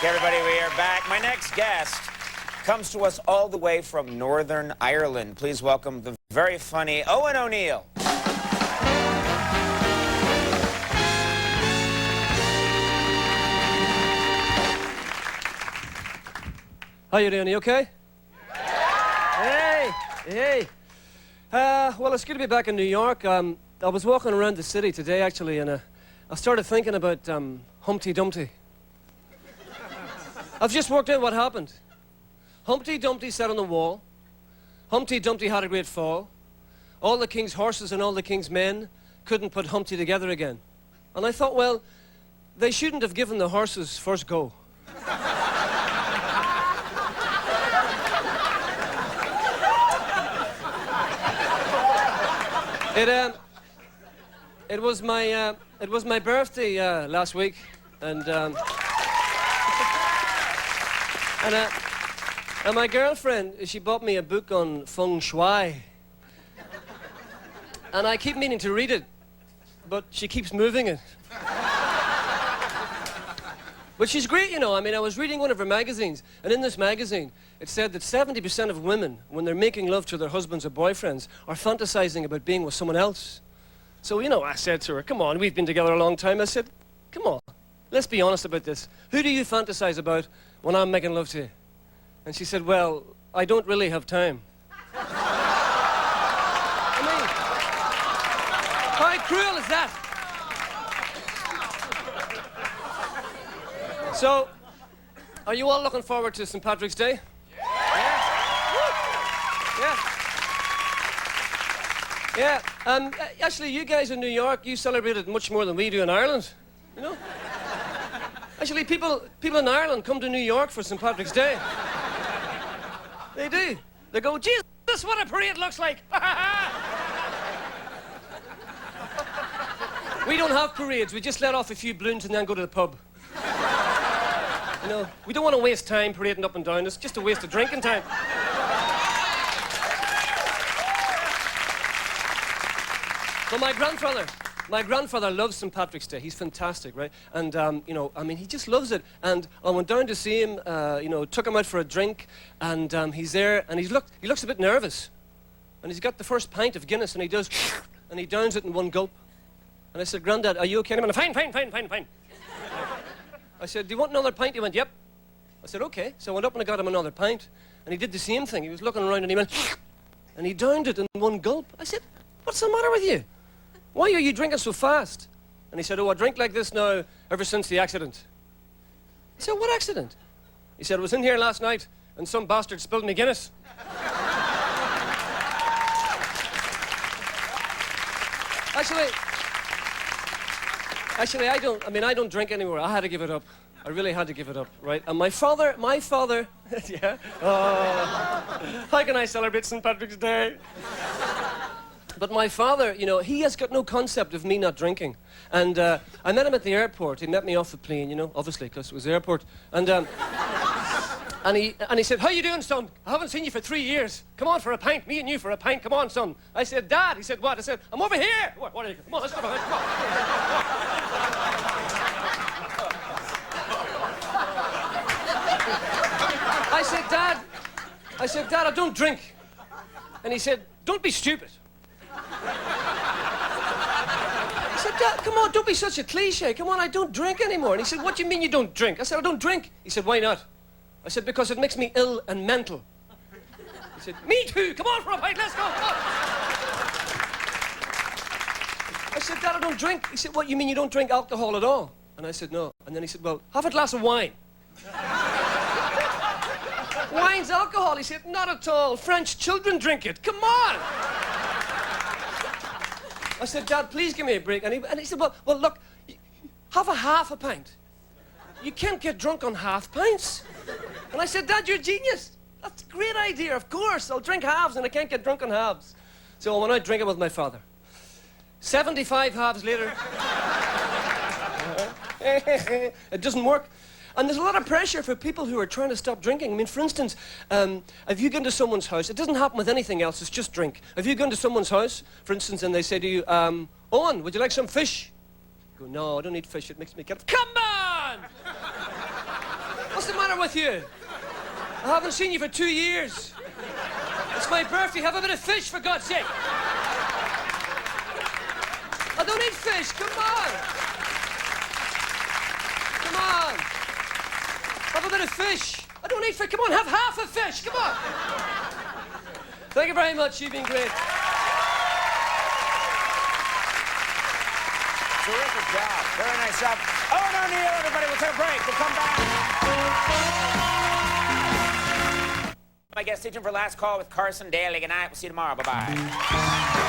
Okay, everybody, we are back. My next guest comes to us all the way from Northern Ireland. Please welcome the very funny Owen O'Neill. How you doing? You okay? Hey, hey. Well, it's good to be back in New York. I was walking around the city today, actually, and I started thinking about Humpty Dumpty. I've just worked out what happened. Humpty Dumpty sat on the wall. Humpty Dumpty had a great fall. All the king's horses and all the king's men couldn't put Humpty together again. And I thought, well, they shouldn't have given the horses first go. It was my birthday last week, and my girlfriend, she bought me a book on feng shui, and I keep meaning to read it, but she keeps moving it. But she's great, you know. I mean, I was reading one of her magazines, and in this magazine, it said that 70% of women, when they're making love to their husbands or boyfriends, are fantasizing about being with someone else. So, you know, I said to her, come on, we've been together a long time. I said, come on, let's be honest about this. Who do you fantasize about when I'm making love to you? And she said, well, I don't really have time. I mean, how cruel is that? So, are you all looking forward to St. Patrick's Day? Yeah. Actually, you guys in New York, you celebrate it much more than we do in Ireland, you know? Actually, people in Ireland come to New York for St. Patrick's Day. They do. They go, Jesus, what a parade looks like. We don't have parades. We just let off a few balloons and then go to the pub. You know, we don't want to waste time parading up and down. It's just a waste of drinking time. But my grandfather loves St. Patrick's Day. He's fantastic, right? And, you know, I mean, he just loves it. And I went down to see him, you know, took him out for a drink, and he's there, and he looks a bit nervous. And he's got the first pint of Guinness, and he does, and he downs it in one gulp. And I said, Grandad, are you okay? And he went, fine. I said, do you want another pint? He went, yep. I said, okay. So I went up and I got him another pint, and he did the same thing. He was looking around, and he went, and he downed it in one gulp. I said, what's the matter with you? Why are you drinking so fast? And he said, oh, I drink like this now ever since the accident. I said, what accident? He said, I was in here last night and some bastard spilled me Guinness. Actually, I don't drink anymore. I had to give it up. I really had to give it up, right? And my father, yeah? Oh, how can I celebrate St. Patrick's Day? But my father, you know, he has got no concept of me not drinking. And I met him at the airport. He met me off the plane, you know, obviously, because it was the airport. And he said, how you doing, son? I haven't seen you for 3 years. Come on for a pint, me and you for a pint. Come on, son. I said, Dad. He said, what? I said, I'm over here. What are you? Come on, let's go behind. Come on. I said, Dad, I don't drink. And he said, don't be stupid. I said, Dad, come on, don't be such a cliche. Come on, I don't drink anymore. And he said, what do you mean you don't drink? I said, I don't drink. He said, why not? I said, because it makes me ill and mental. He said, me too. Come on for a pint, let's go. Come on. I said, Dad, I don't drink. He said, what, you mean you don't drink alcohol at all? And I said, no. And then he said, well, have a glass of wine. Wine's alcohol. He said, not at all. French children drink it. Come on. I said, Dad, please give me a break. And he said, well, look, have a half a pint. You can't get drunk on half pints. And I said, Dad, you're a genius. That's a great idea, of course. I'll drink halves and I can't get drunk on halves. So I went out drinking with my father. 75 halves later. It doesn't work. And there's a lot of pressure for people who are trying to stop drinking. I mean, for instance, if you go into someone's house, it doesn't happen with anything else, it's just drink. If you go into someone's house, for instance, and they say to you, Owen, would you like some fish? You go, no, I don't eat fish, it makes me get up. Come on! What's the matter with you? I haven't seen you for 2 years. It's my birthday. Have a bit of fish, for God's sake. I don't eat fish. Come on. Come on. Have a bit of fish. I don't eat fish. Come on, have half a fish. Come on. Thank you very much. You've been great. Terrific job. Very nice job. Owen O'Neill, everybody. We'll take a break. We'll come back. My guest, stay tuned for Last Call with Carson Daly. Good night. We'll see you tomorrow. Bye-bye.